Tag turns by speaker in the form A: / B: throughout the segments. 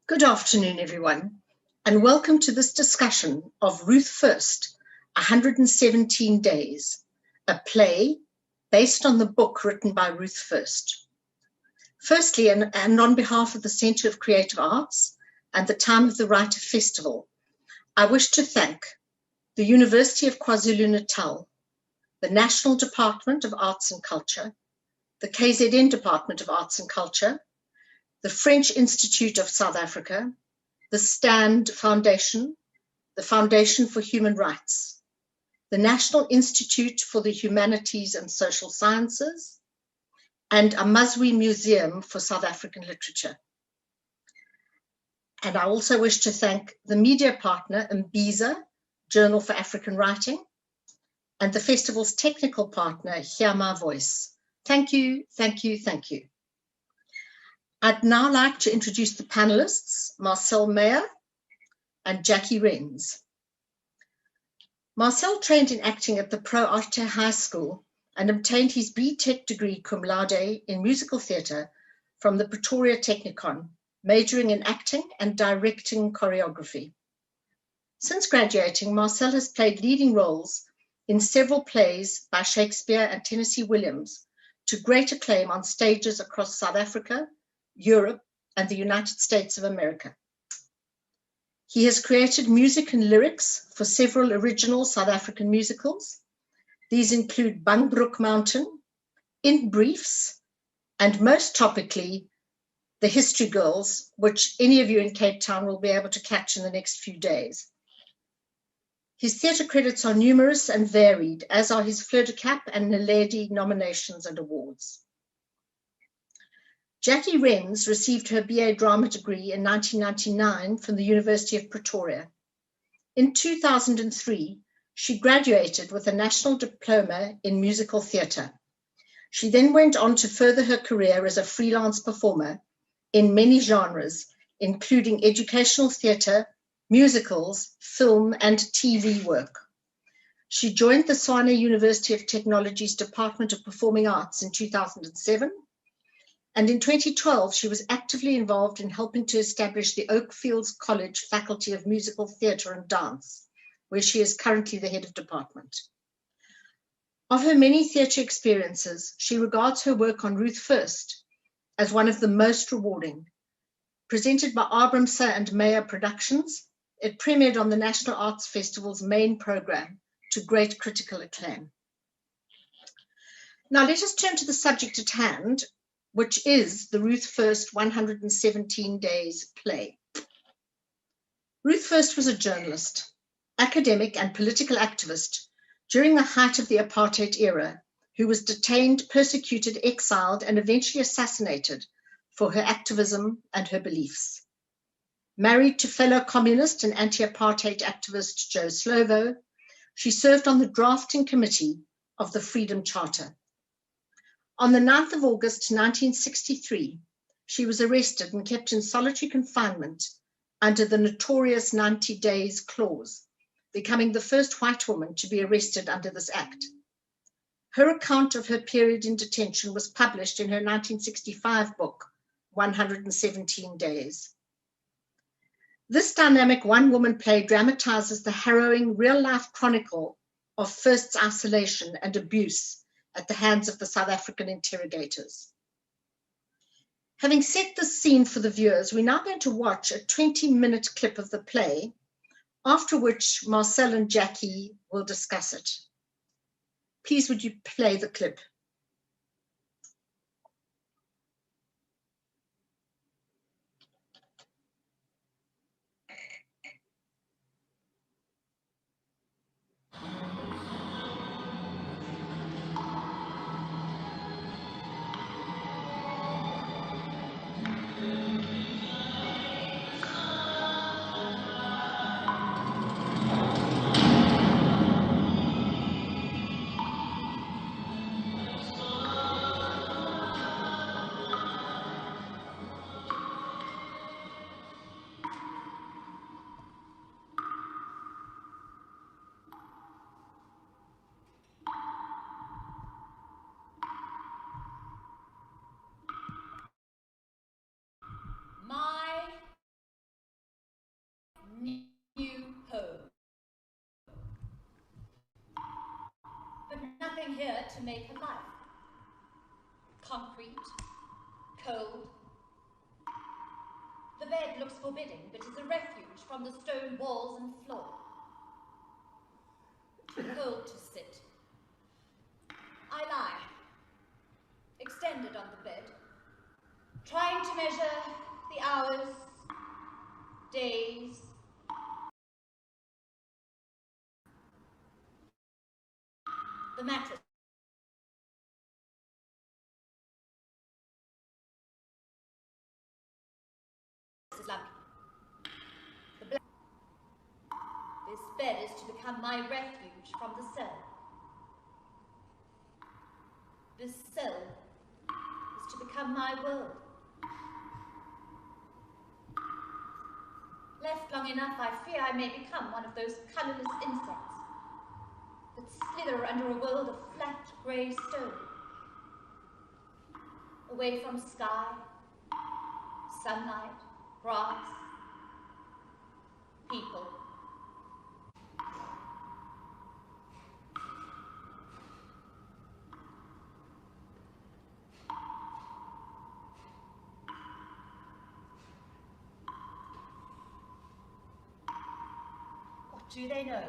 A: Good afternoon, everyone, and welcome to this discussion of Ruth First, 117 Days, a play based on the book written by Ruth First. Firstly, and on behalf of the Centre of Creative Arts and the Time of the Writer Festival, I wish to thank the University of KwaZulu-Natal, the National Department of Arts and Culture, the KZN Department of Arts and Culture, the French Institute of South Africa, the STAND Foundation, the Foundation for Human Rights, the National Institute for the Humanities and Social Sciences, and Amazwi Museum for South African Literature. And I also wish to thank the media partner, Mbiza, Journal for African Writing, and the festival's technical partner, Hear My Voice. Thank you, thank you, thank you. I'd now like to introduce the panelists, Marcel Meyer and Jackie Rens. Marcel trained in acting at the Pro Arte High School and obtained his B.Tech degree cum laude in musical theatre from the Pretoria Technikon, majoring in acting and directing choreography. Since graduating, Marcel has played leading roles in several plays by Shakespeare and Tennessee Williams to great acclaim on stages across South Africa, Europe, and the United States of America. He has created music and lyrics for several original South African musicals. These include Bangbrook Mountain, In Briefs, and most topically, The History Girls, which any of you in Cape Town will be able to catch in the next few days. His theatre credits are numerous and varied, as are his Fleur de Cap and Naledi nominations and awards. Jackie Rens received her BA drama degree in 1999 from the University of Pretoria. In 2003, she graduated with a national diploma in musical theatre. She then went on to further her career as a freelance performer in many genres, including educational theatre, musicals, film, and TV work. She joined the Tshwane University of Technology's Department of Performing Arts in 2007. And in 2012, she was actively involved in helping to establish the Oakfields College Faculty of Musical Theatre and Dance, where she is currently the head of department. Of her many theatre experiences, she regards her work on Ruth First as one of the most rewarding. Presented by Abramsa and Meyer Productions, it premiered on the National Arts Festival's main program to great critical acclaim. Now let us turn to the subject at hand, which is the Ruth First 117 Days play. Ruth First was a journalist, academic and political activist during the height of the apartheid era, who was detained, persecuted, exiled, and eventually assassinated for her activism and her beliefs. Married to fellow communist and anti-apartheid activist Joe Slovo, she served on the drafting committee of the Freedom Charter. On the 9th of August 1963, she was arrested and kept in solitary confinement under the notorious 90 days clause, becoming the first white woman to be arrested under this act. Her account of her period in detention was published in her 1965 book, 117 Days. This dynamic one-woman play dramatizes the harrowing real-life chronicle of First's isolation and abuse at the hands of the South African interrogators. Having set the scene for the viewers, we're now going to watch a 20-minute clip of the play, after which Marcel and Jackie will discuss it. Please, would you play the clip?
B: to make a life. Concrete, cold. The bed looks forbidding, but is a refuge from the stone walls and floor. Cold to sit. I lie, extended on the bed, trying to measure the hours, days. The mattress is lumpy. This bed is to become my refuge from the cell. This cell is to become my world. Left long enough, I fear I may become one of those colourless insects that slither under a world of flat grey stone, away from sky, sunlight, grass, people. What do they know?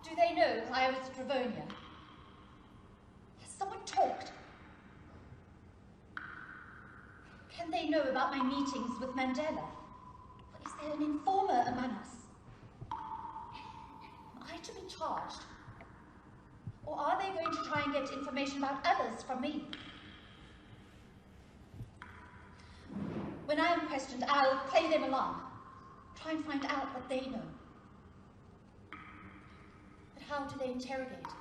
B: Do they know I was at Ravonia? Has someone talked? Can they know about my meetings with Mandela? Is there an informer among us? Am I to be charged? Or are they going to try and get information about others from me? When I am questioned, I'll play them along, try and find out what they know. But how do they interrogate?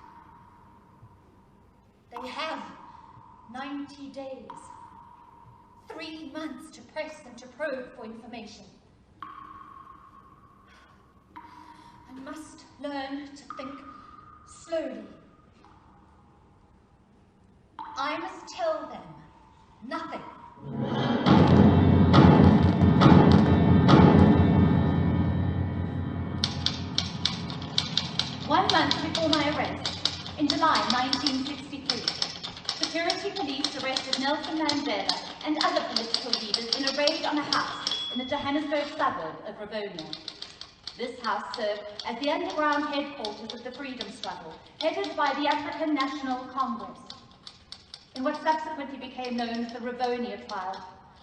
B: They have 90 days. 3 months to press and to probe for information. I must learn to think slowly. I must tell them nothing. One month before my arrest, in July 1963, security police arrested Nelson Mandela and other political leaders in a raid on a house in the Johannesburg suburb of Ravonia. This house served as the underground headquarters of the freedom struggle, headed by the African National Congress. In what subsequently became known as the Ravonia trial,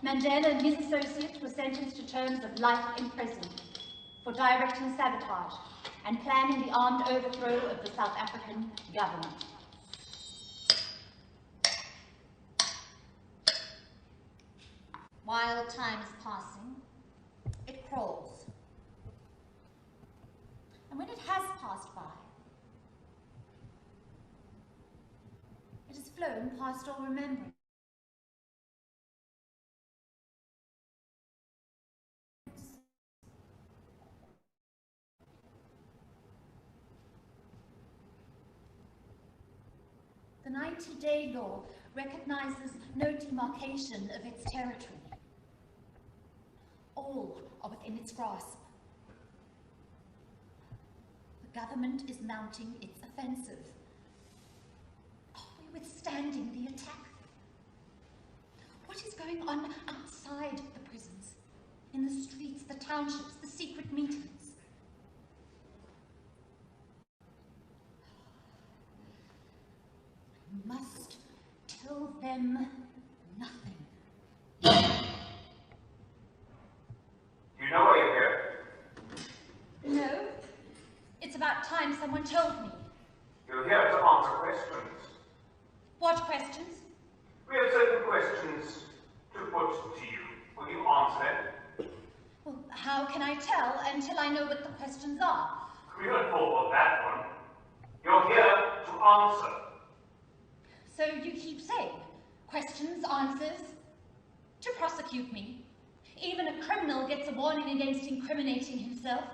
B: Mandela and his associates were sentenced to terms of life in prison for directing sabotage and planning the armed overthrow of the South African government. While time is passing, it crawls. And when it has passed by, it has flown past all remembrance. The 90-day law recognizes no demarcation of its territory. All are within its grasp. The government is mounting its offensive. Are we withstanding the attack? What is going on outside the prisons? In the streets, the townships, the secret meetings? I must tell them nothing.
C: You know why you're here?
B: No. It's about time someone told me.
C: You're here to answer questions.
B: What questions?
C: We have certain questions to put to you. Will you answer them?
B: Well, how can I tell until I know what the questions are?
C: We don't fall for that one. You're here to answer.
B: So you keep saying, questions, answers, to prosecute me. Even a criminal gets a warning against incriminating himself.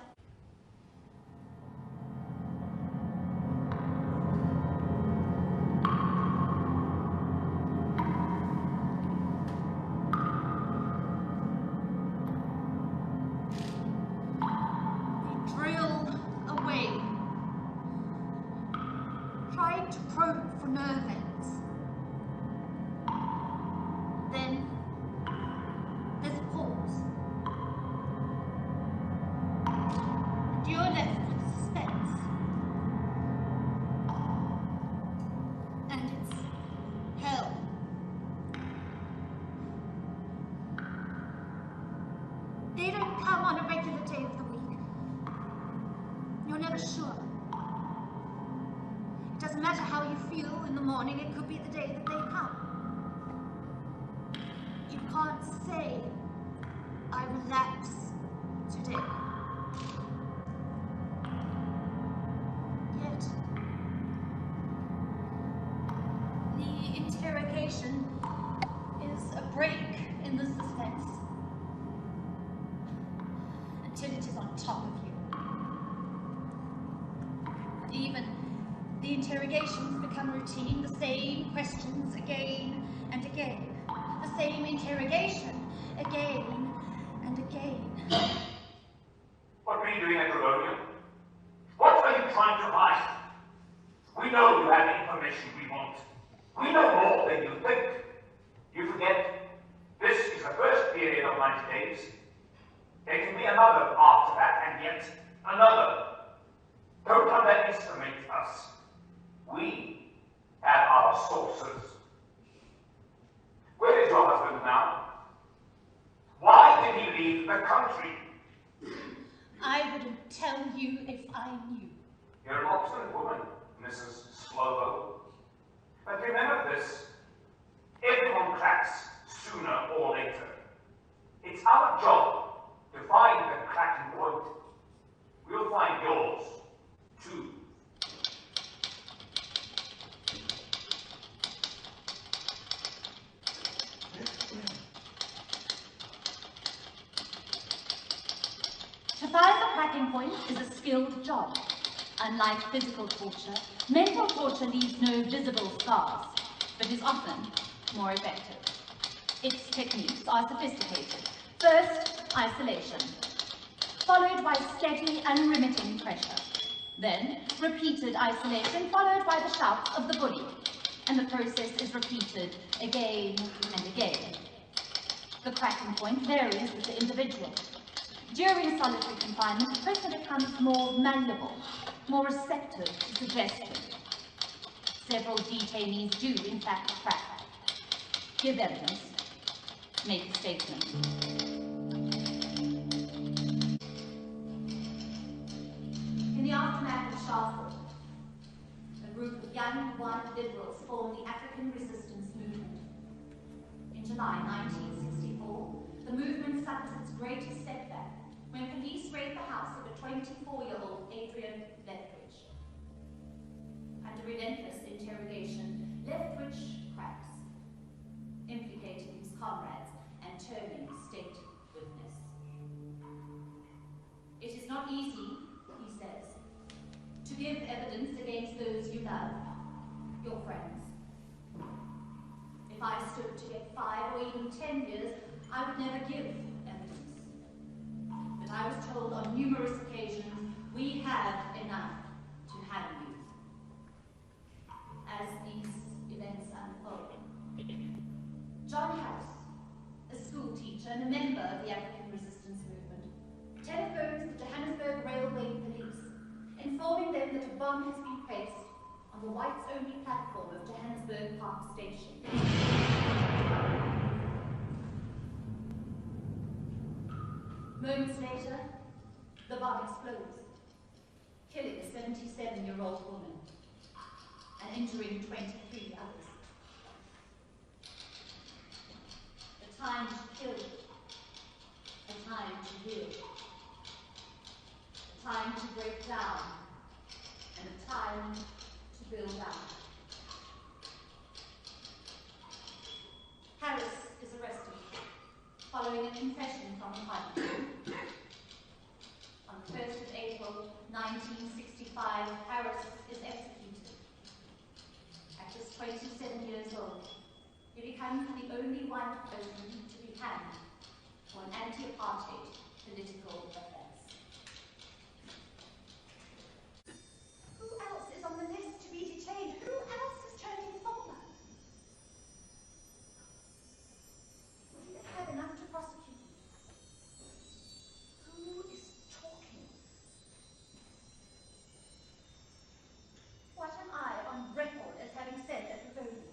B: They drill away.
D: come on a regular day of the week. You're never sure. It doesn't matter how you feel in the morning, it could be the day that they come. You can't say, I relax today. Yet, the interrogation is a break in the suspense. Until it is on top of you. Even the interrogations become routine, the same questions again and again. The same interrogation again and again.
C: What were you doing at Colonial? What are you trying to hide? We know you have the information we want. We know more than you think. You forget, this is the first period of 90 days. There can be another after that, and yet another. Don't underestimate us. We have our sources. Where is your husband now? Why did he leave the country?
D: I wouldn't tell you if I knew.
C: You're an obstinate woman, Mrs. Slovo. But remember this, everyone cracks sooner or later. It's our job to find the cracking point. We'll find yours, too.
B: To find the cracking point is a skilled job. Unlike physical torture, mental torture leaves no visible scars, but is often more effective. Its techniques are sophisticated. First, isolation, followed by steady, unremitting pressure. Then, repeated isolation, followed by the shouts of the bully. And the process is repeated again and again. The cracking point varies with the individual. During solitary confinement, the prisoner becomes more malleable, more receptive to suggestion. Several detainees do, in fact, crack. Give evidence. Make a statement.
D: In the aftermath of Sharpeville, a group of young white liberals formed the African resistance movement. In July 1964, the movement suffered its greatest setback when police raided the house of a 24-year-old Adrian Lethbridge. Under relentless interrogation, Lethbridge cracks, implicating his comrades and turning state witness. It is not easy, he says, to give evidence against those you love, your friends. If I stood to get 5 or even 10 years, I would never give evidence. But I was told on numerous occasions, we have enough to hang you. As these events unfold, John House, a school teacher and a member of the African resistance movement, telephones the Johannesburg Railway Police, informing them that a bomb has been placed on the whites-only platform of Johannesburg Park Station. Moments later, the bomb explodes, killing a 77-year-old woman and injuring 23 others. A time to kill, a time to heal, a time to break down, and a time to build up. Harris is arrested following a confession from the Bible. On the 1st of April 1965, Harris is executed. At just 27 years old, he becomes the only white person to be hanged for an anti-apartheid political offense. Who else is on the list to be detained? Who else has turned informer? Would he have had enough to prosecute? Who is talking? What am I on record as having said at the voting?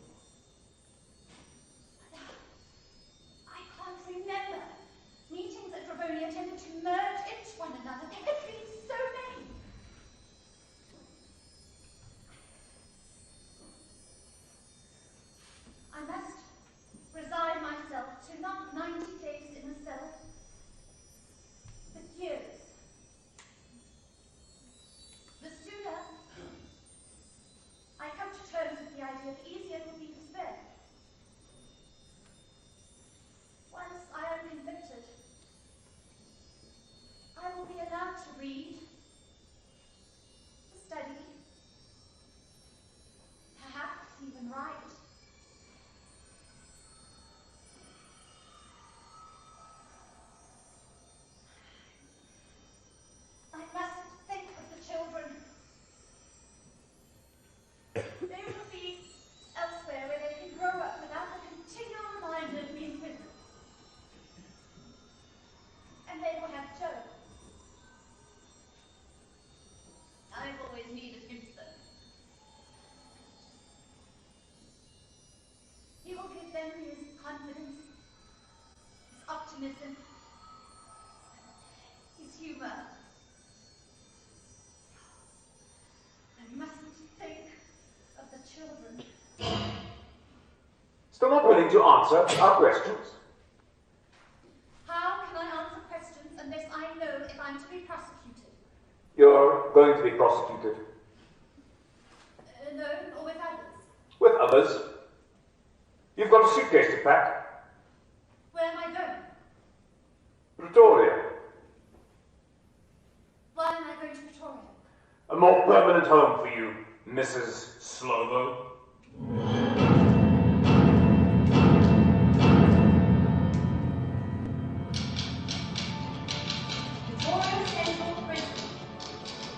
D: I can't remember. read, to study, perhaps even write. I must think of the children. They will be elsewhere where they can grow up without the continual reminder of being prisoners. And they will have Joe. I've always needed him so. He will give them his confidence, his optimism, his humor. I mustn't think of the children.
C: Still not willing to answer our questions?
D: How can I answer questions unless I know if I'm to be prosecuted?
C: You're going to be prosecuted.
D: Alone or with others?
C: With others. You've got a suitcase to pack.
D: Where am I going?
C: Pretoria.
D: Why am I going to Pretoria?
C: A more permanent home for you, Mrs. Slovo.
D: Pretoria Central Prison.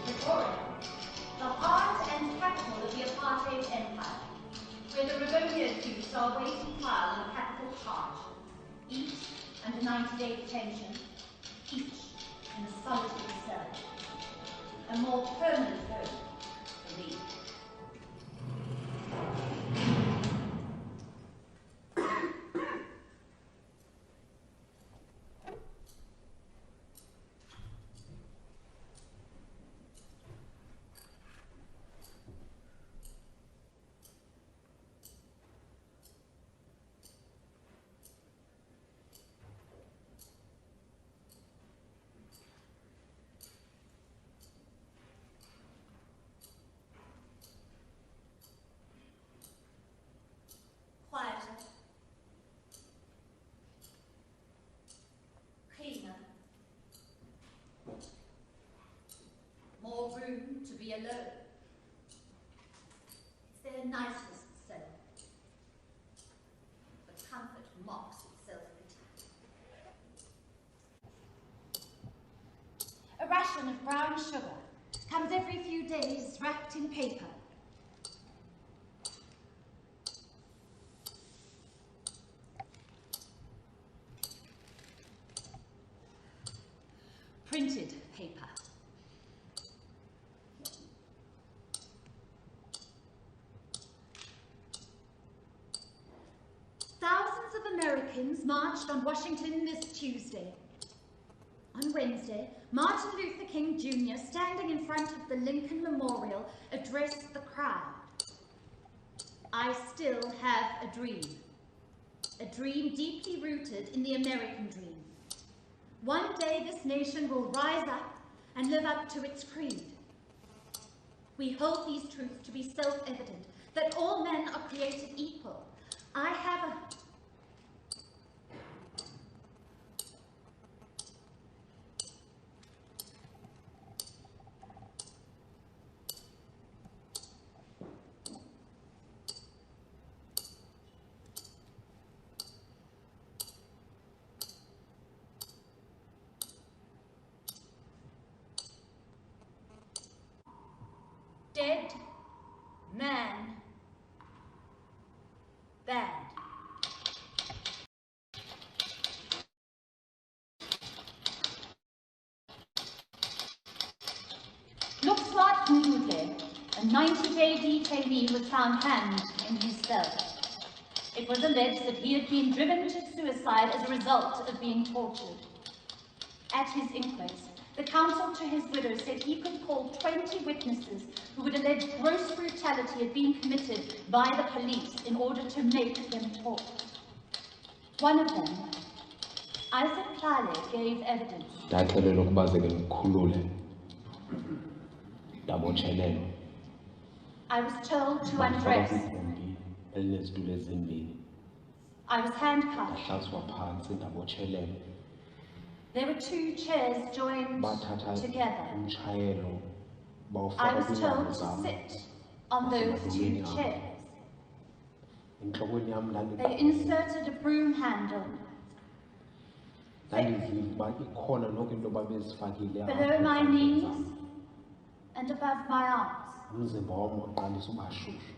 D: Pretoria, the heart and capital of the apartheid empire, where the Rivonia accused are waiting trial on a capital charge, each under 90-day detention, each in a solitary cell. A more permanent home for me. Quieter. Cleaner. More room to be alone. It's their nicest cell. But comfort mocks itself in time. A ration of brown sugar comes every few days wrapped in paper. Printed paper. Thousands of Americans marched on Washington this Tuesday. On Wednesday, Martin Luther King Jr., standing in front of the Lincoln Memorial, addressed the crowd. I still have a dream deeply rooted in the American dream. One day this nation will rise up and live up to its creed. We hold these truths to be self-evident, that all men are created equal. I have a... Dead man band. Looks like Moodley, a 90-day detainee, was found hanged in his cell. It was alleged that he had been driven to suicide as a result of being tortured. At his inquest, the counsel to his widow said he could call 20 witnesses who would allege gross brutality had been committed by the police in order to make them talk. One of them, Isaac Klale, gave evidence. I was told to undress. I was handcuffed.
B: There were two chairs joined
E: bathatha
B: together.
E: umshayelo
B: I
E: bawufaka
B: was
E: kwiinyawo
B: told to
E: zam
B: sit on those two chairs.
E: entlokweni yam
B: They inserted a broom handle
E: ndandiziva uba ikhona noko into babezifakile
B: below my knees and above my arms.
E: umzimba wam waqalisa uba shushu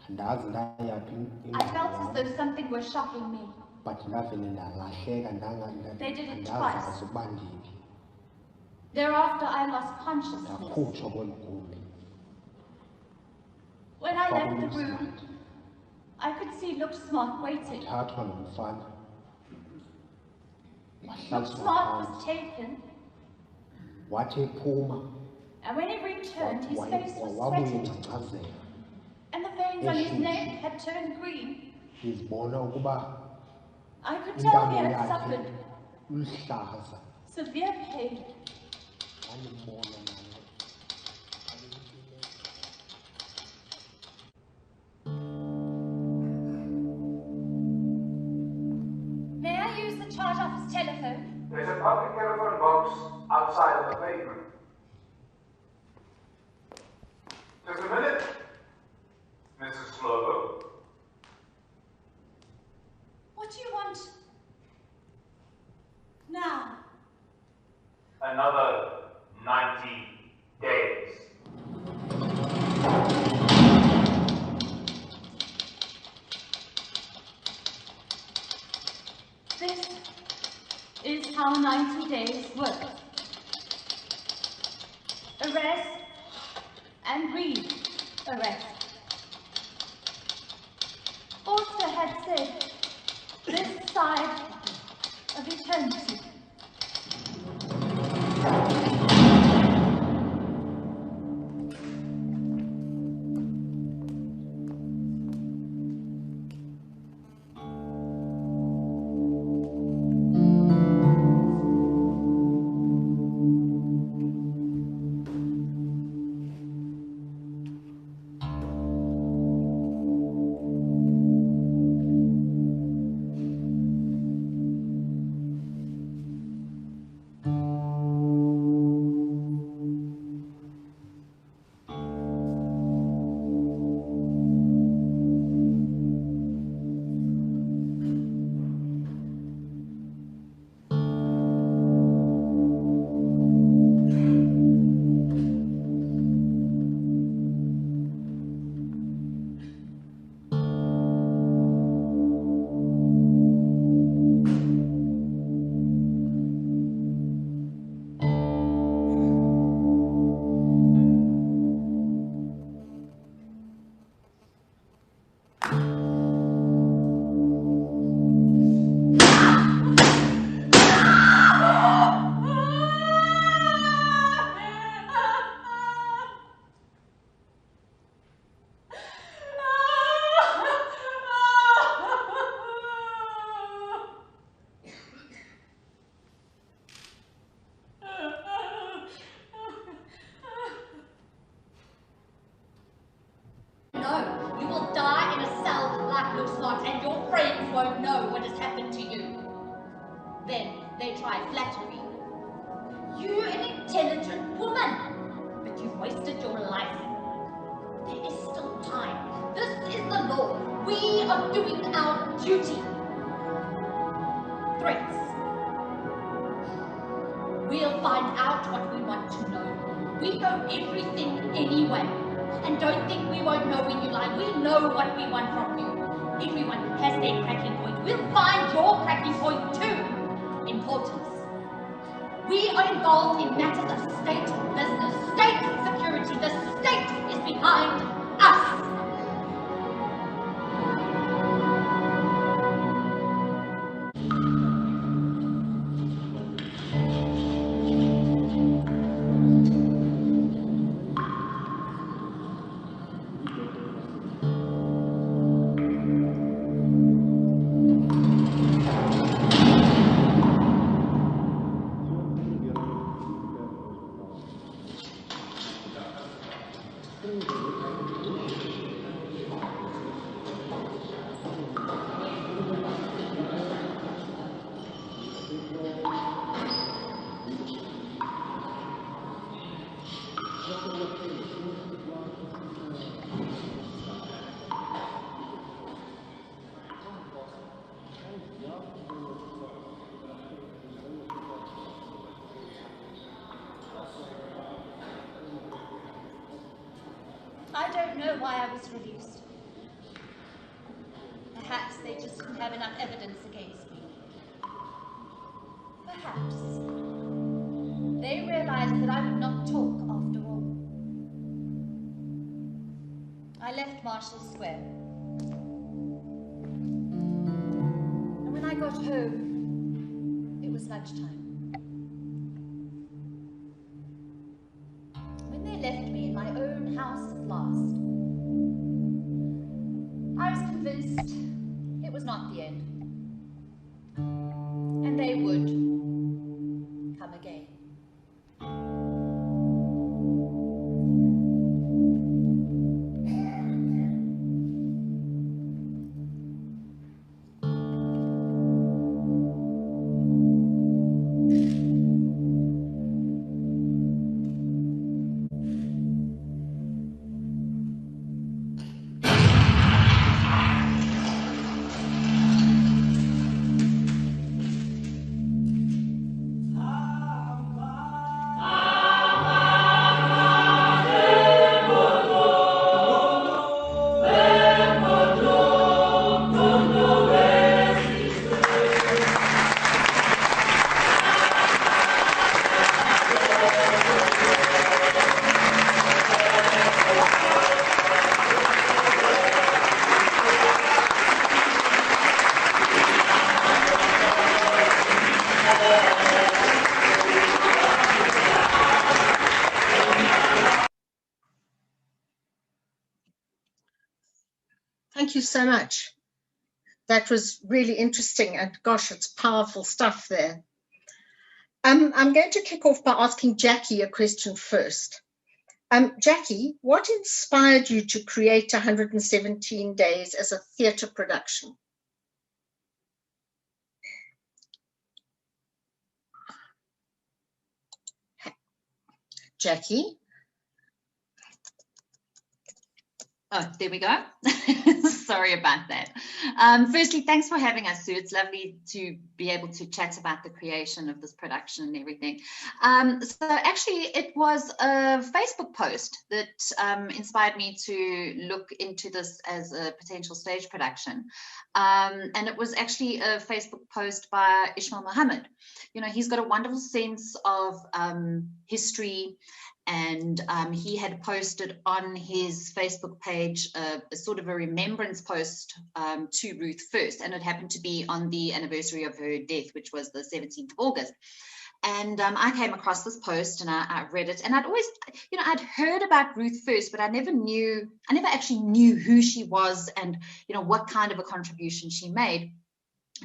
E: andazi ndayaphi
B: I felt as though something was shocking me.
E: but ndavele ndalahleka
B: They did it
E: andazazi
B: twice.
E: ukuba ndiphi
B: Thereafter, I lost consciousness.
E: ndakhutshwa kweli gumbi
B: When I left the room, I could see Look Smart waiting.
E: thathwa nomfana
B: Look
E: wahlaliswa
B: Smart
E: phantsi
B: was taken,
E: wathi ephuma
B: and when he returned, his face was
E: wabuye
B: sweating,
E: ngcacazela
B: and the veins on his neck had turned green.
E: ndizibona ukuba
B: I could tell he
E: intamo
B: had
E: yakhe
B: suffered
E: luhlaza
B: severe pain.
E: ndandibona nayo
B: May I use the charge office telephone?
C: There's a public telephone box outside on the pavement. Just a minute, Mrs. Slovo.
B: What do you want? Now.
C: Another 90 days.
B: This is how 90 days work. Arrest and re-arrest. Forster had said, this side of eternity.
D: And your friends won't know what has happened to you. Then they try flattery. You're an intelligent woman, but you've wasted your life. There is still time. This is the law. We are doing our duty. Threats. We'll find out what we want to know. We know everything anyway. And don't think we won't know when you lie. We know what we want from you. Everyone has their cracking point. We'll find your cracking point too. Importance. We are involved in matters of state business, state security. The state is behind us.
B: know why I was released. Perhaps they just didn't have enough evidence against me. Perhaps they realized that I would not talk after all. I left Marshall Square. And when I got home, it was lunchtime. When they left me in my own house at last, I was convinced it was not the end. And they would come again.
A: Thank you so much. That was really interesting, and gosh, it's powerful stuff there. I'm going to kick off by asking Jackie a question first. Jackie, what inspired you to create 117 Days as a theatre production? Jackie?
F: Oh, there we go. Sorry about that. Firstly, thanks for having us, Sue. It's lovely to be able to chat about the creation of this production and everything. So actually, it was a Facebook post that inspired me to look into this as a potential stage production. And it was actually a Facebook post by Ishmael Mohammed. You know, he's got a wonderful sense of history, and he had posted on his Facebook page a sort of a remembrance post to Ruth First, and it happened to be on the anniversary of her death, which was the 17th of August. And I came across this post and I read it, and I'd always, you know, I'd heard about Ruth First, but I never actually knew who she was and, you know, what kind of a contribution she made.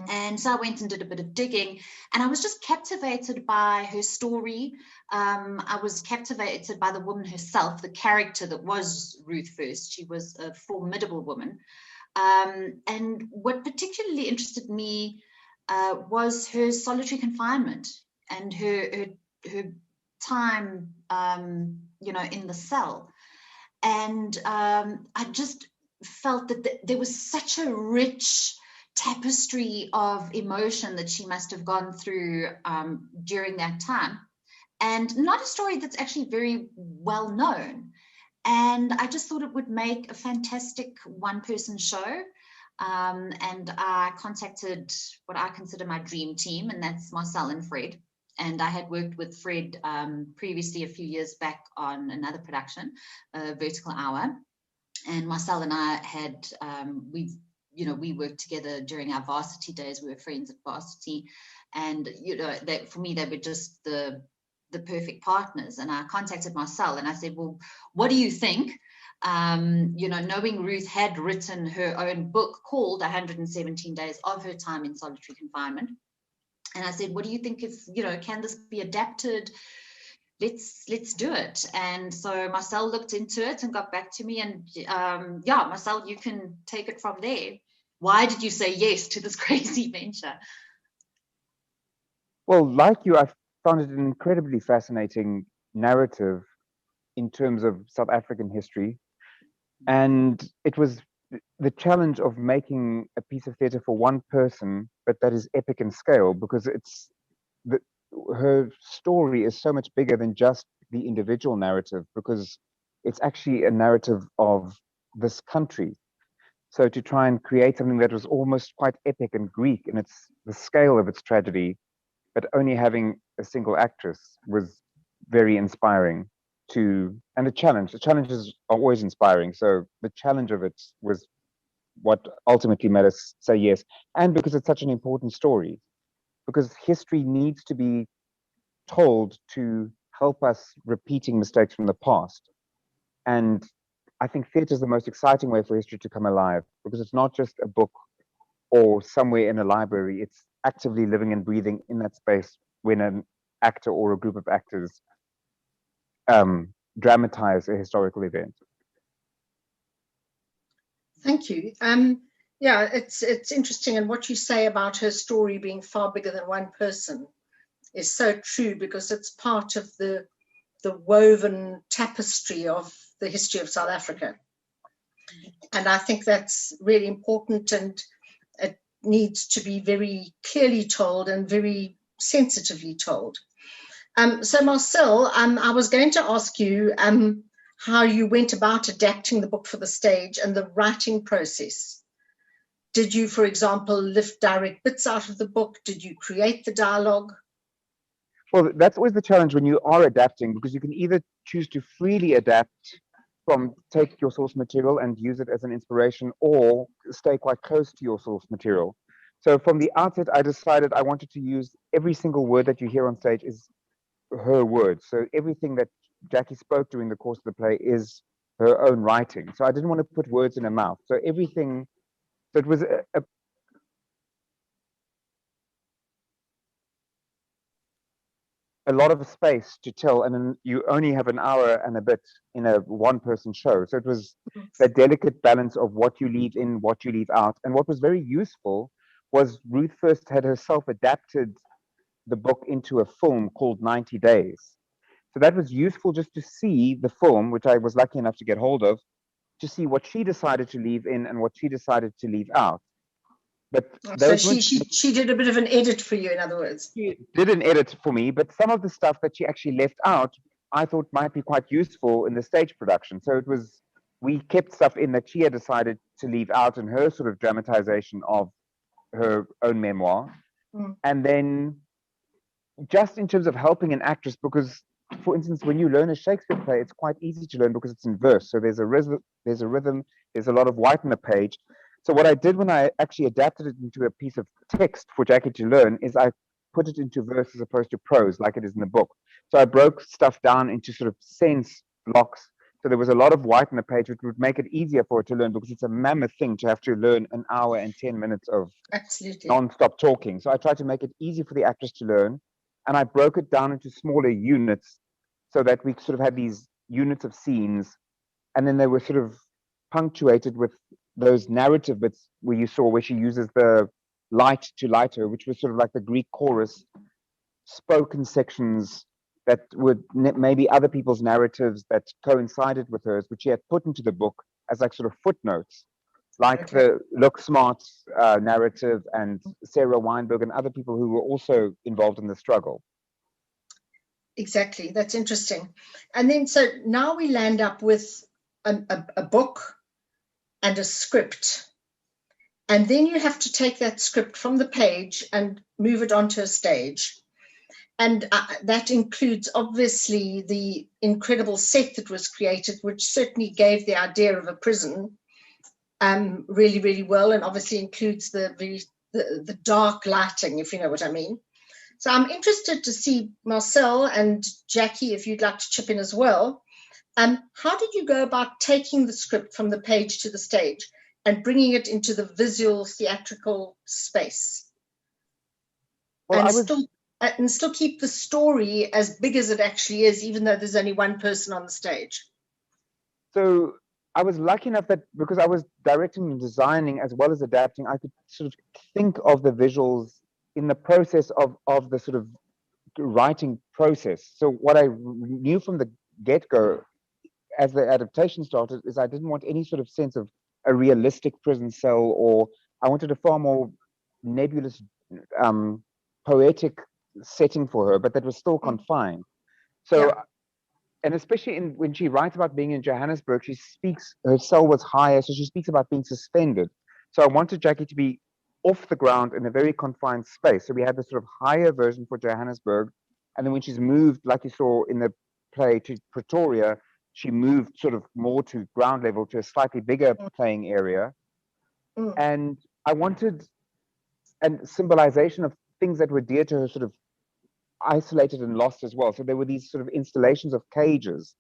F: And so I went and did a bit of digging, and I was just captivated by her story. I was captivated by the woman herself, the character that was Ruth First. She was a formidable woman. And what particularly interested me was her solitary confinement and her time, you know, in the cell. And I just felt that there was such a rich tapestry of emotion that she must have gone through during that time, and not a story that's actually very well known. And I just thought it would make a fantastic one-person show. And I contacted what I consider my dream team, and that's Marcel and Fred. And I had worked with Fred previously a few years back on another production, Vertical Hour. And Marcel and I had, we worked together during our varsity days. We were friends at varsity, and you know, for me, they were just the perfect partners. And I contacted Marcel and I said, well, what do you think? You know, knowing Ruth had written her own book called 117 Days of her time in solitary confinement. And I said, what do you think if, you know, can this be adapted? Let's do it. And so Marcel looked into it and got back to me, and yeah, Marcel, you can take it from there. Why did you say yes to this crazy venture?
G: Well, like you, I found it an incredibly fascinating narrative in terms of South African history. And it was the challenge of making a piece of theatre for one person, but that is epic in scale, because her story is so much bigger than just the individual narrative, because it's actually a narrative of this country. So to try and create something that was almost quite epic and Greek in the scale of its tragedy, but only having a single actress was very inspiring and a challenge. The challenges are always inspiring. So the challenge of it was what ultimately made us say yes. And because it's such an important story, because history needs to be told to help us repeating mistakes from the past. And I think theatre is the most exciting way for history to come alive, because it's not just a book or somewhere in a library. It's actively living and breathing in that space when an actor or a group of actors dramatize a historical event.
A: Thank you. Yeah, it's interesting, and what you say about her story being far bigger than one person is so true, because it's part of the woven tapestry of the history of South Africa. And I think that's really important, and it needs to be very clearly told and very sensitively told. So Marcel, I was going to ask you how you went about adapting the book for the stage and the writing process. Did you, for example, lift direct bits out of the book? Did you create the dialogue?
G: Well, that's always the challenge when you are adapting, because you can either choose to freely adapt take your source material and use it as an inspiration, or stay quite close to your source material. So from the outset, I decided I wanted to use every single word that you hear on stage is her words. So everything that Jackie spoke during the course of the play is her own writing. So I didn't want to put words in her mouth. So everything, so it was a lot of space to tell, and then you only have an hour and a bit in a one-person show. So it was that delicate balance of what you leave in, what you leave out. And what was very useful was Ruth First had herself adapted the book into a film called 90 Days. So that was useful just to see the film, which I was lucky enough to get hold of, to see what she decided to leave in and what she decided to leave out. But
A: so she did a bit of an edit for you, in other words.
G: She did an edit for me, but some of the stuff that she actually left out, I thought might be quite useful in the stage production. So it was, we kept stuff in that she had decided to leave out in her sort of dramatization of her own memoir. And then just in terms of helping an actress, because for instance, when you learn a Shakespeare play, it's quite easy to learn because it's in verse. So there's a rhythm, there's a lot of white on the page. So what I did when I actually adapted it into a piece of text for Jackie to learn is I put it into verse as opposed to prose, like it is in the book. So I broke stuff down into sort of sense blocks. So there was a lot of white on the page, which would make it easier for her to learn, because it's a mammoth thing to have to learn an hour and 10 minutes of non-stop talking. So I tried to make it easy for the actress to learn. And I broke it down into smaller units so that we sort of had these units of scenes. And then they were sort of punctuated with those narrative bits where you saw where she uses the light to light her, which was sort of like the Greek chorus, spoken sections that were maybe other people's narratives that coincided with hers, which she had put into the book as like sort of footnotes, like the Look Smart narrative and Sarah Weinberg and other people who were also involved in the struggle.
A: Exactly, that's interesting. And then so now we land up with a book and a script. And then you have to take that script from the page and move it onto a stage. And that includes, obviously, the incredible set that was created, which certainly gave the idea of a prison really, really well, and obviously includes the dark lighting, if you know what I mean. So I'm interested to see, Marcel and Jackie, if you'd like to chip in as well. How did you go about taking the script from the page to the stage and bringing it into the visual theatrical space? Well, and still keep the story as big as it actually is, even though there's only one person on the stage.
G: So I was lucky enough that because I was directing and designing as well as adapting, I could sort of think of the visuals in the process of the sort of writing process. So what I knew from the get-go as the adaptation started is I didn't want any sort of sense of a realistic prison cell, or I wanted a far more nebulous, poetic setting for her, but that was still confined. So and especially when she writes about being in Johannesburg, she speaks, her cell was higher, so she speaks about being suspended. So I wanted Jackie to be off the ground in a very confined space. So we had this sort of higher version for Johannesburg, and then when she's moved, like you saw in the play, to Pretoria, she moved sort of more to ground level, to a slightly bigger playing area. And I wanted a symbolization of things that were dear to her, sort of isolated and lost as well. So there were these sort of installations of cages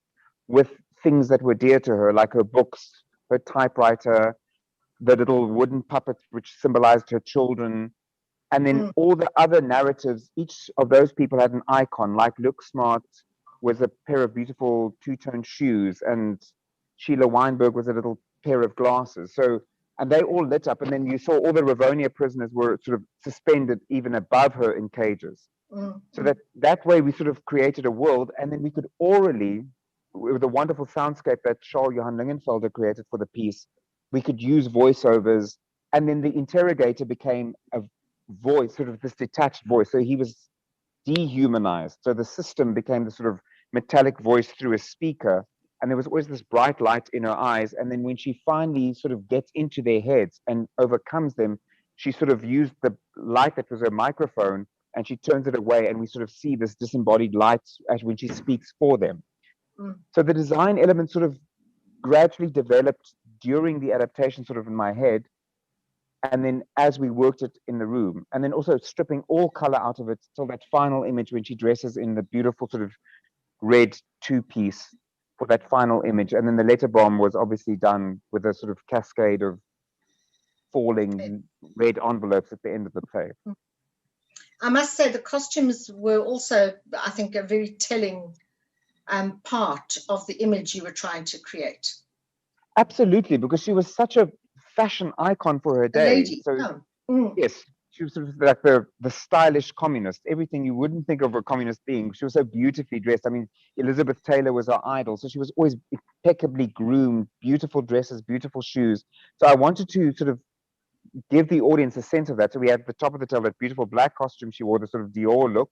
G: with things that were dear to her, like her books, her typewriter, the little wooden puppets which symbolized her children, and then all the other narratives. Each of those people had an icon, like Look Smart was a pair of beautiful two-tone shoes, and Sheila Weinberg was a little pair of glasses. So, and they all lit up, and then you saw all the Rivonia prisoners were sort of suspended even above her in cages. So that way we sort of created a world, and then we could orally, with a wonderful soundscape that Charles Johan Lingenfelder created for the piece, we could use voiceovers, and then the interrogator became a voice, sort of this detached voice. So he was dehumanized. So the system became the sort of metallic voice through a speaker, and there was always this bright light in her eyes. And then when she finally sort of gets into their heads and overcomes them, she sort of used the light that was her microphone, and she turns it away, and we sort of see this disembodied light as when she speaks for them. So the design element sort of gradually developed during the adaptation, sort of in my head, and then as we worked it in the room, and then also stripping all color out of it till that final image when she dresses in the beautiful sort of red two-piece for that final image. And then the letter bomb was obviously done with a sort of cascade of falling red envelopes at the end of the play.
A: I must say the costumes were also, I think, a very telling part of the image you were trying to create.
G: Absolutely, because she was such a fashion icon for her day.
A: Lady.
G: So yes, she was sort of like the stylish communist, everything you wouldn't think of a communist being. She was so beautifully dressed. I mean, Elizabeth Taylor was her idol, so she was always impeccably groomed, beautiful dresses, beautiful shoes. So I wanted to sort of give the audience a sense of that. So we had at the top of the tail that beautiful black costume she wore, the sort of Dior look,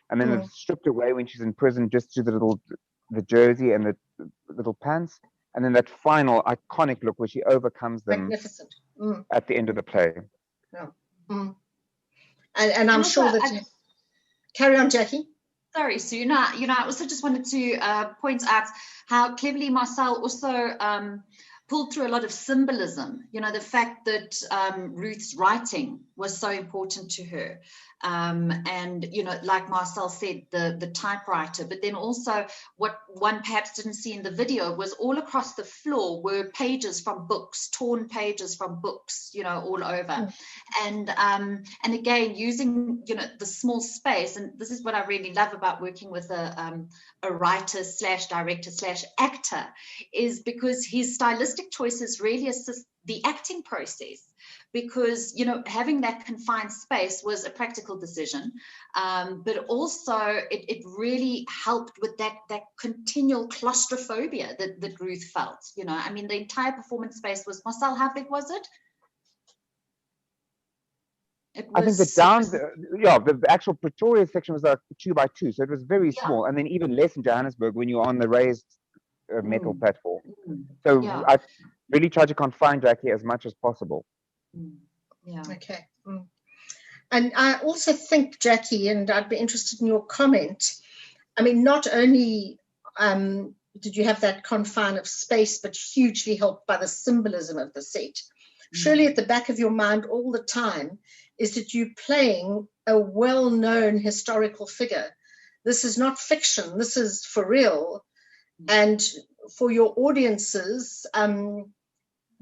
G: and then it's stripped away when she's in prison, just to the jersey and the little pants, and then that final iconic look where she overcomes them.
A: Magnificent.
G: At the end of the play.
A: And I'm sure that carry on, Jackie.
F: Sorry, Sue. I also just wanted to point out how cleverly Marcel also pulled through a lot of symbolism. The fact that Ruth's writing was so important to her. And, like Marcel said, the typewriter, but then also what one perhaps didn't see in the video was all across the floor were pages from books, torn pages from books, all over. And again, using, the small space, and this is what I really love about working with a writer / director / actor, is because his stylistic choices really assist the acting process. Because having that confined space was a practical decision, but also it really helped with that continual claustrophobia that Ruth felt. I mean, the entire performance space was, Marcel, how big was it?
G: I think the actual Pretoria section was like 2 by 2, so it was very small, and then even less in Johannesburg when you're on the raised metal platform. So I really tried to confine Jackie as much as possible.
A: Okay. And I also think, Jackie, and I'd be interested in your comment, I mean, not only did you have that confine of space, but hugely helped by the symbolism of the set. Surely at the back of your mind all the time is that you're playing a well-known historical figure. This is not fiction, this is for real. And for your audiences,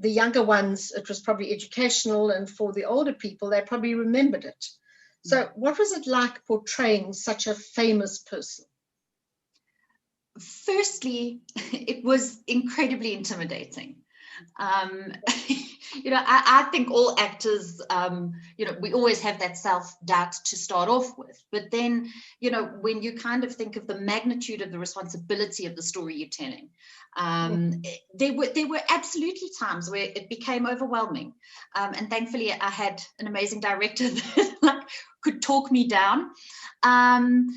A: the younger ones, it was probably educational, and for the older people, they probably remembered it. So what was it like portraying such a famous person?
F: Firstly, it was incredibly intimidating. I think all actors, we always have that self-doubt to start off with. But then, when you kind of think of the magnitude of the responsibility of the story you're telling, there were absolutely times where it became overwhelming. And thankfully, I had an amazing director that could talk me down. And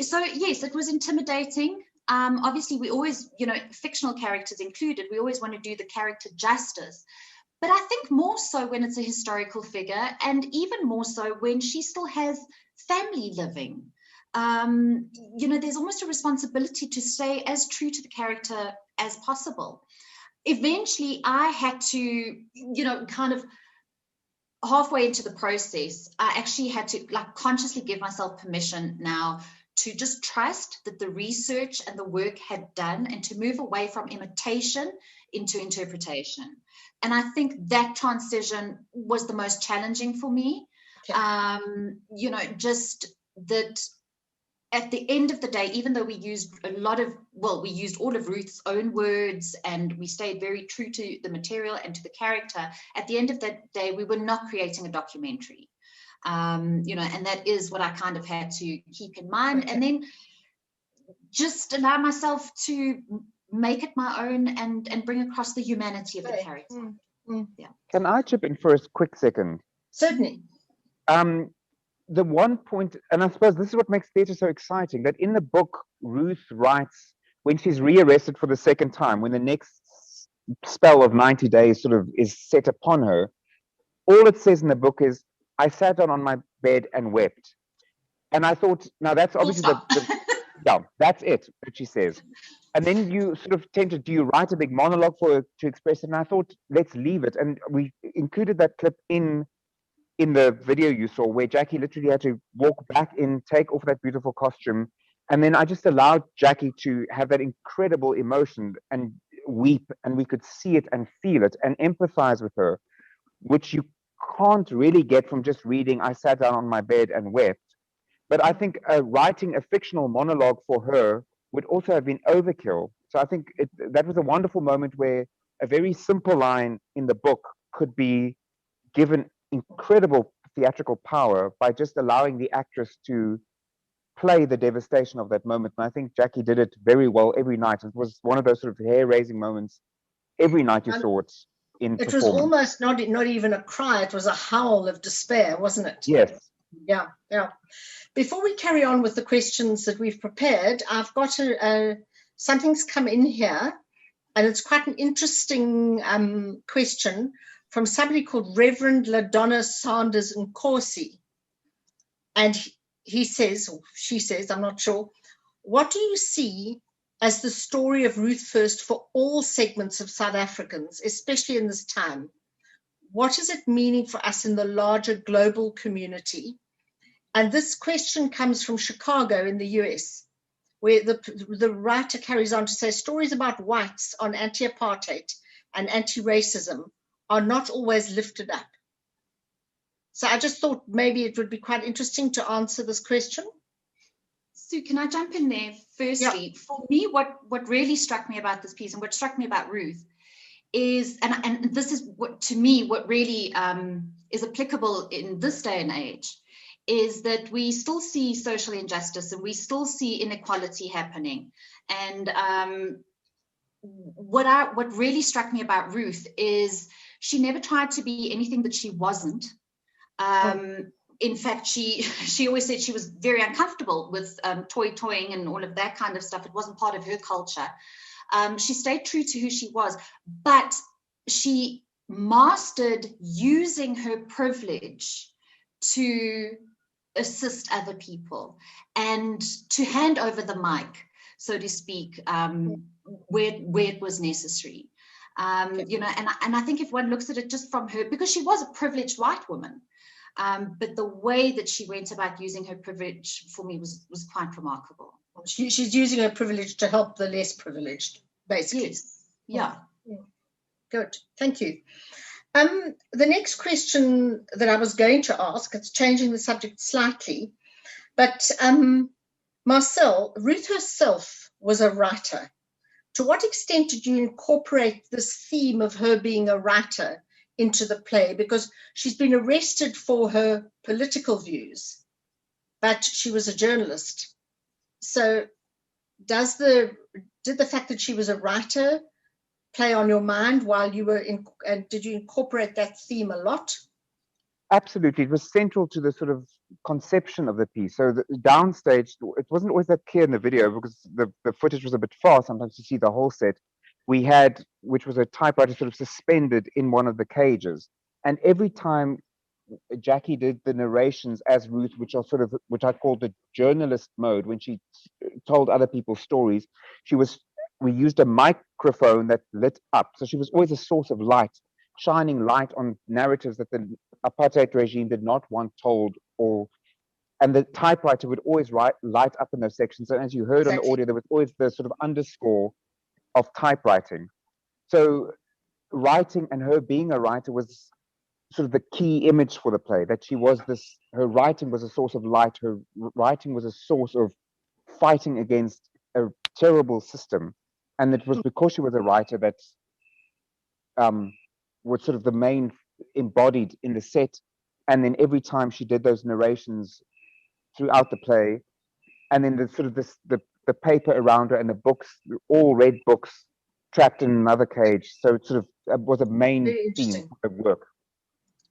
F: so, yes, it was intimidating. obviously we always, fictional characters included, we always want to do the character justice. But I think more so when it's a historical figure, and even more so when she still has family living. There's almost a responsibility to stay as true to the character as possible. Eventually, I had to, kind of halfway into the process, I actually had to consciously give myself permission now to just trust that the research and the work had done, and to move away from imitation into interpretation. And I think that transition was the most challenging for me. Okay. Just that at the end of the day, even though we used we used all of Ruth's own words, and we stayed very true to the material and to the character, at the end of that day, we were not creating a documentary. And that is what I kind of had to keep in mind. Okay. And then just allow myself to make it my own and bring across the humanity of the character. Yeah.
G: Can I chip in for a quick second?
A: Certainly.
G: The one point, and I suppose this is what makes theatre so exciting, that in the book, Ruth writes when she's rearrested for the second time, when the next spell of 90 days sort of is set upon her, all it says in the book is, I sat down on my bed and wept. And I thought, now that's obviously yeah, that's it, that she says. And then you sort of tend to, do you write a big monologue for her to express it? And I thought, let's leave it. And we included that clip in the video you saw, where Jackie literally had to walk back in, take off that beautiful costume. And then I just allowed Jackie to have that incredible emotion and weep, and we could see it and feel it and empathize with her, which you can't really get from just reading, I sat down on my bed and wept. But I think writing a fictional monologue for her would also have been overkill. So I think that was a wonderful moment where a very simple line in the book could be given incredible theatrical power by just allowing the actress to play the devastation of that moment. And I think Jackie did it very well every night. It was one of those sort of hair-raising moments every night you saw it in performance.
A: It was almost not even a cry, it was a howl of despair, wasn't it?
G: Yes.
A: Yeah. Before we carry on with the questions that we've prepared, I've got something's come in here, and it's quite an interesting question from somebody called Reverend LaDonna Sanders Nkosi. And he says, or she says, I'm not sure, what do you see as the story of Ruth First for all segments of South Africans, especially in this time? What is it meaning for us in the larger global community? And this question comes from Chicago in the US, where the writer carries on to say, stories about whites on anti-apartheid and anti-racism are not always lifted up. So I just thought maybe it would be quite interesting to answer this question.
F: Sue, can I jump in there? Firstly, yeah. For me, what really struck me about this piece, and what struck me about Ruth, is, and this is what really is applicable in this day and age, is that we still see social injustice and we still see inequality happening. And what really struck me about Ruth is she never tried to be anything that she wasn't. In fact, she always said she was very uncomfortable with toying and all of that kind of stuff. It wasn't part of her culture. She stayed true to who she was, but she mastered using her privilege to assist other people and to hand over the mic, so to speak, where it was necessary. And I think if one looks at it just from her, because she was a privileged white woman, but the way that she went about using her privilege for me was quite remarkable.
A: She's using her privilege to help the less privileged, basically.
F: Yes. Yeah.
A: Good. Thank you. The next question that I was going to ask, it's changing the subject slightly, but Marcel, Ruth herself was a writer. To what extent did you incorporate this theme of her being a writer into the play? Because she's been arrested for her political views, but she was a journalist. So did the fact that she was a writer play on your mind while you were in, and did you incorporate that theme a lot?
G: Absolutely, it was central to the sort of conception of the piece. So the downstage, it wasn't always that clear in the video because the footage was a bit far sometimes to see the whole set. We had, which was a typewriter sort of suspended in one of the cages. And every time Jackie did the narrations as Ruth, which are sort of, which I called the journalist mode, when she told other people's stories, we used a microphone that lit up. So she was always a source of light, shining light on narratives that the apartheid regime did not want told, and the typewriter would always light up in those sections. So as you heard on the audio, there was always the sort of underscore of typewriting. So writing and her being a writer was sort of the key image for the play, that she was this, her writing was a source of light, her writing was a source of fighting against a terrible system. And it was because she was a writer that was sort of the main embodied in the set. And then every time she did those narrations throughout the play, and then the sort of the paper around her and the books, all red books trapped in another cage. So it sort of was a main theme of the work.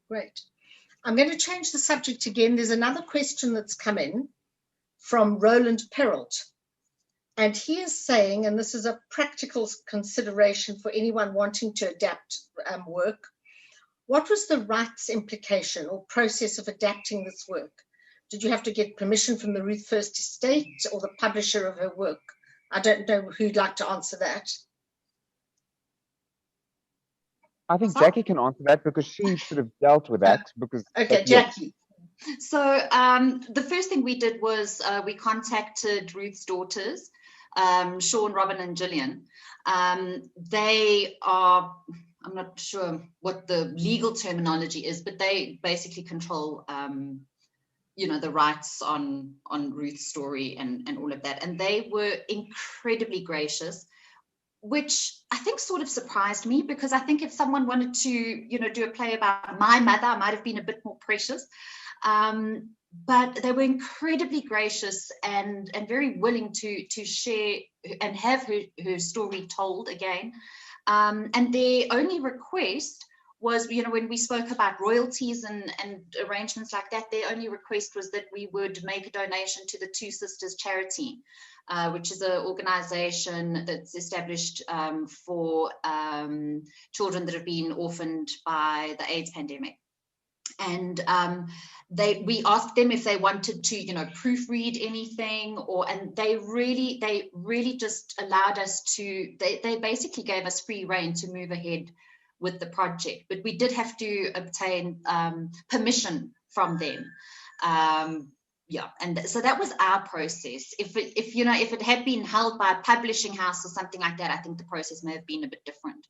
A: Great. I'm going to change the subject again. There's another question that's come in from Roland Perrault. And he is saying, and this is a practical consideration for anyone wanting to adapt work, what was the rights implication or process of adapting this work? Did you have to get permission from the Ruth First estate or the publisher of her work? I don't know who'd like to answer that.
G: I think Jackie can answer that because she sort of dealt with that.
A: Okay, Jackie.
F: So the first thing we did was we contacted Ruth's daughters, Sean, Robin, and Gillian. They are, I'm not sure what the legal terminology is, but they basically control, you know, the rights on Ruth's story and all of that. And they were incredibly gracious, which I think sort of surprised me, because I think if someone wanted to, you know, do a play about my mother, I might have been a bit more precious. But they were incredibly gracious and very willing to share and have her story told again. And their only request was, you know, when we spoke about royalties and arrangements like that, their only request was that we would make a donation to the Two Sisters charity, which is an organization that's established for children that have been orphaned by the AIDS pandemic. And we asked them if they wanted to, you know, proofread anything, and they really just allowed us to, they basically gave us free rein to move ahead with the project, but we did have to obtain permission from them. Yeah, and so that was our process. If it had been held by a publishing house or something like that, I think the process may have been a bit different.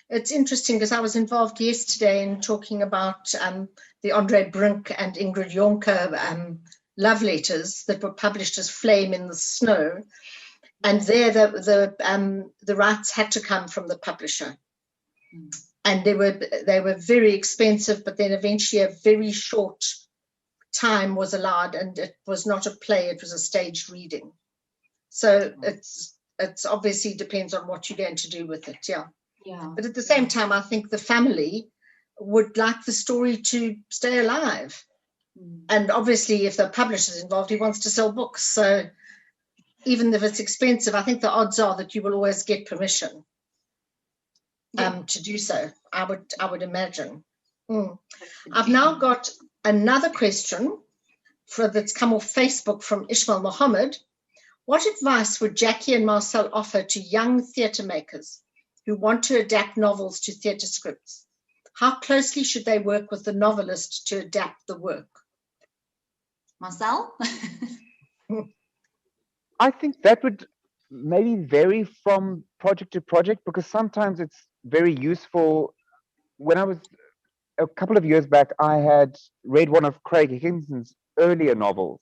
A: It's interesting because I was involved yesterday in talking about the Andre Brink and Ingrid Jonker love letters that were published as Flame in the Snow, and there the rights had to come from the publisher, and they were very expensive. But then eventually a very short time was allowed, and it was not a play; it was a staged reading. So it's obviously depends on what you're going to do with it. Yeah.
F: Yeah.
A: But at the same time, I think the family would like the story to stay alive. And obviously, if the publisher's involved, he wants to sell books. So even if it's expensive, I think the odds are that you will always get permission to do so. I would imagine. I've now got another question that's come off Facebook from Ishmael Mohammed. What advice would Jackie and Marcel offer to young theatre makers who want to adapt novels to theatre scripts? How closely should they work with the novelist to adapt the work?
F: Marcel?
G: I think that would maybe vary from project to project, because sometimes it's very useful. When I was a couple of years back, I had read one of Craig Higginson's earlier novels,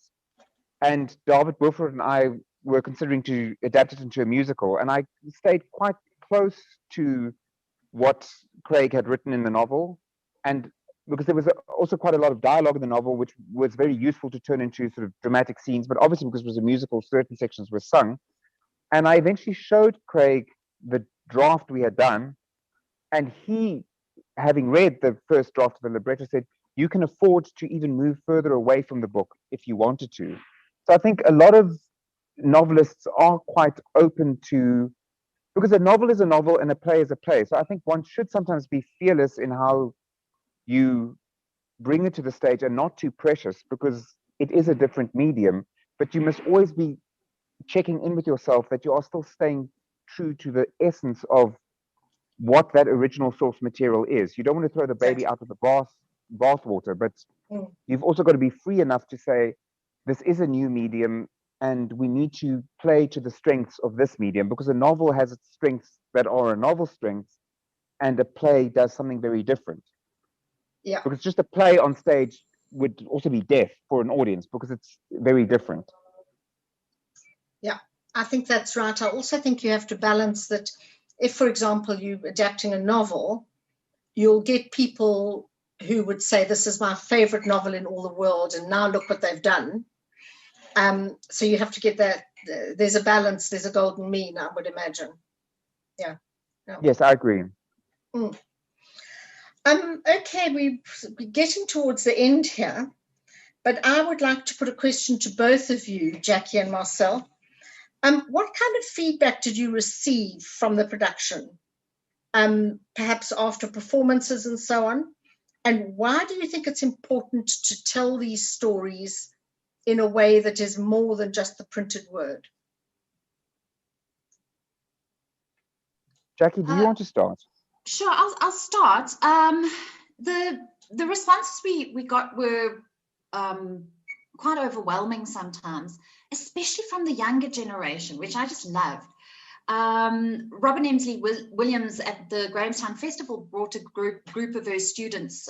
G: and David Wilford and I were considering to adapt it into a musical, and I stayed quite close to what Craig had written in the novel, and because there was also quite a lot of dialogue in the novel, which was very useful to turn into sort of dramatic scenes, but obviously because it was a musical, certain sections were sung. And I eventually showed Craig the draft we had done, and he, having read the first draft of the libretto, said, you can afford to even move further away from the book if you wanted to. So I think a lot of novelists are quite open to, because a novel is a novel and a play is a play. So I think one should sometimes be fearless in how you bring it to the stage and not too precious, because it is a different medium. But you must always be checking in with yourself that you are still staying true to the essence of what that original source material is. You don't want to throw the baby out of the bathwater, but you've also got to be free enough to say, this is a new medium and we need to play to the strengths of this medium, because a novel has its strengths that are a novel strengths and a play does something very different.
A: Yeah.
G: Because just a play on stage would also be deaf for an audience because it's very different.
A: Yeah, I think that's right. I also think you have to balance that. If, for example, you're adapting a novel, you'll get people who would say, this is my favorite novel in all the world, and now look what they've done. So you have to get that. There's a balance, there's a golden mean, I would imagine. Yeah.
G: Yes, I agree.
A: Okay, we're getting towards the end here, but I would like to put a question to both of you, Jackie and Marcel. What kind of feedback did you receive from the production? Perhaps after performances and so on? And why do you think it's important to tell these stories in a way that is more than just the printed word?
G: Jackie, do you want to start?
F: Sure, I'll start. The responses we got were quite overwhelming sometimes, especially from the younger generation, which I just loved. Robin Emsley Williams at the Grahamstown Festival brought a group of her students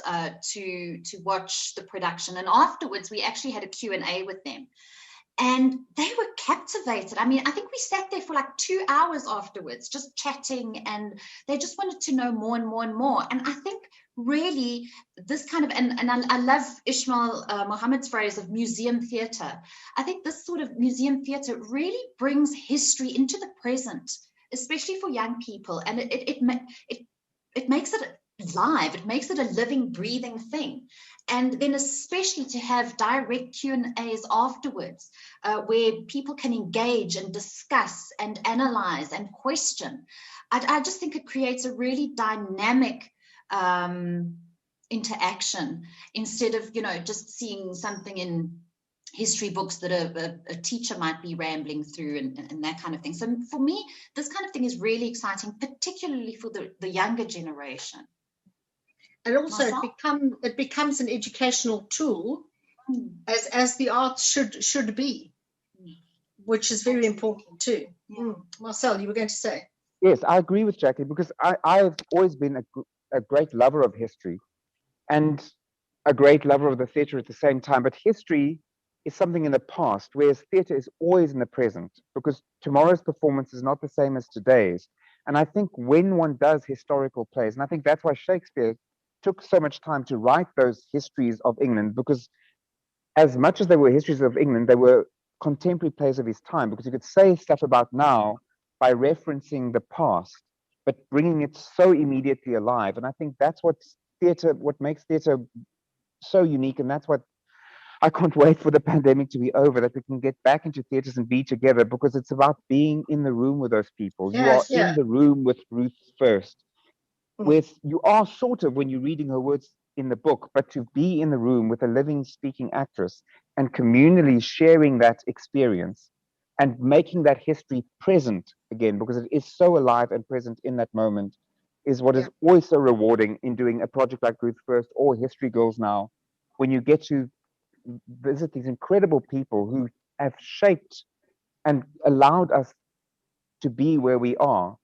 F: to watch the production, and afterwards we actually had a Q&A with them, and they were captivated. I mean, I think we sat there for like 2 hours afterwards just chatting, and they just wanted to know more and more and more. And I think really this kind of, and I love Ishmael Mohammed's phrase of museum theatre. I think this sort of museum theatre really brings history into the present, especially for young people, and it makes it live. It makes it a living, breathing thing. And then especially to have direct Q&As afterwards, where people can engage and discuss and analyze and question. I just think it creates a really dynamic interaction, instead of, you know, just seeing something in history books that a teacher might be rambling through and that kind of thing. So for me, this kind of thing is really exciting, particularly for the younger generation.
A: And also it becomes an educational tool, as the arts should be, which is very important too. Marcel, you were going to say?
G: Yes, I agree with Jackie, because I've always been a great lover of history and a great lover of the theatre at the same time. But history is something in the past, whereas theatre is always in the present, because tomorrow's performance is not the same as today's. And I think when one does historical plays, and I think that's why Shakespeare took so much time to write those histories of England, because as much as they were histories of England, they were contemporary plays of his time, because you could say stuff about now by referencing the past, but bringing it so immediately alive. And I think that's what makes theatre so unique. And that's what I can't wait for the pandemic to be over, that we can get back into theatres and be together, because it's about being in the room with those people. You are in the room with Ruth First, with you are sort of when you're reading her words in the book, but to be in the room with a living speaking actress and communally sharing that experience and making that history present again, because it is so alive and present in that moment, is what is always so rewarding in doing a project like Ruth First or History Girls now, when you get to visit these incredible people who have shaped and allowed us to be where we are.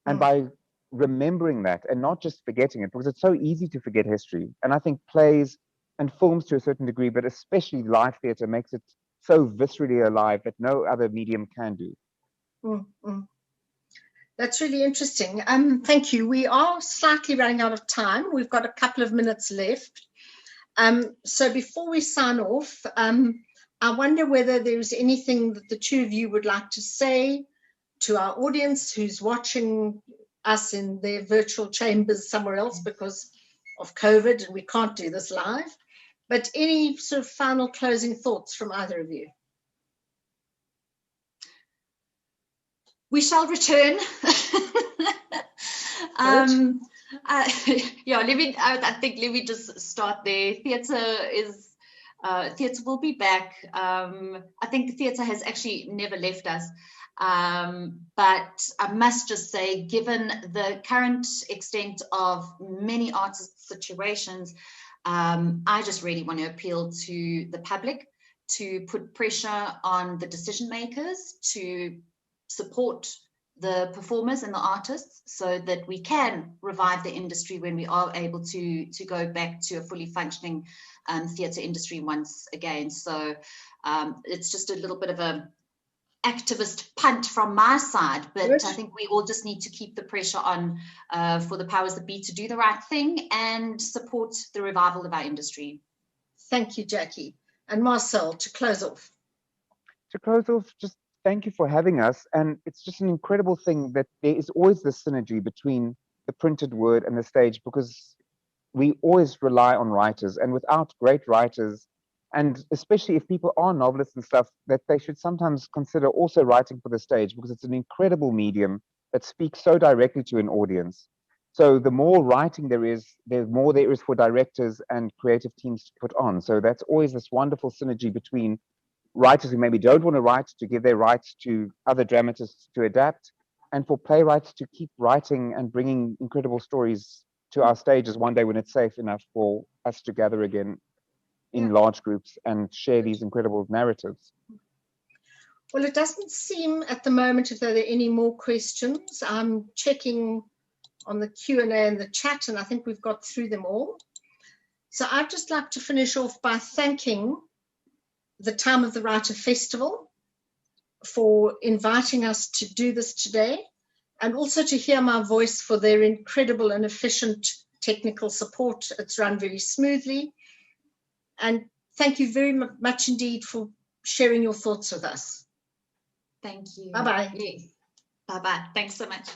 G: And by remembering that and not just forgetting it, because it's so easy to forget history. And I think plays and films to a certain degree, but especially live theatre, makes it so viscerally alive that no other medium can do.
A: That's really interesting. Thank you. We are slightly running out of time. We've got a couple of minutes left. So before we sign off, I wonder whether there's anything that the two of you would like to say to our audience who's watching us in their virtual chambers somewhere else, because of COVID and we can't do this live. But any sort of final closing thoughts from either of you?
F: We shall return. Yeah, I think let me just start there. Theatre will be back. I think the theatre has actually never left us. But I must just say, given the current extent of many artists' situations, I just really want to appeal to the public to put pressure on the decision makers to support the performers and the artists so that we can revive the industry when we are able to go back to a fully functioning theatre industry once again. So it's just a little bit of a activist punt from my side, but
A: Good.
F: I think we all just need to keep the pressure on for the powers that be to do the right thing and support the revival of our industry.
A: Thank you, Jackie. And Marcel, to close off.
G: To close off, just thank you for having us. And it's just an incredible thing that there is always this synergy between the printed word and the stage, because we always rely on writers, and without great writers, and especially if people are novelists and stuff, that they should sometimes consider also writing for the stage, because it's an incredible medium that speaks so directly to an audience. So the more writing there is, the more there is for directors and creative teams to put on. So that's always this wonderful synergy between writers who maybe don't want to write to give their rights to other dramatists to adapt, and for playwrights to keep writing and bringing incredible stories to our stages one day when it's safe enough for us to gather again in large groups and share these incredible narratives.
A: Well, it doesn't seem at the moment as though there are any more questions. I'm checking on the Q&A and the chat, and I think we've got through them all. So I'd just like to finish off by thanking the Time of the Writer Festival for inviting us to do this today, and also to hear my voice for their incredible and efficient technical support. It's run very smoothly. And thank you very much indeed for sharing your thoughts with us.
F: Thank you.
A: Bye-bye.
F: Yes. Bye-bye. Thanks so much.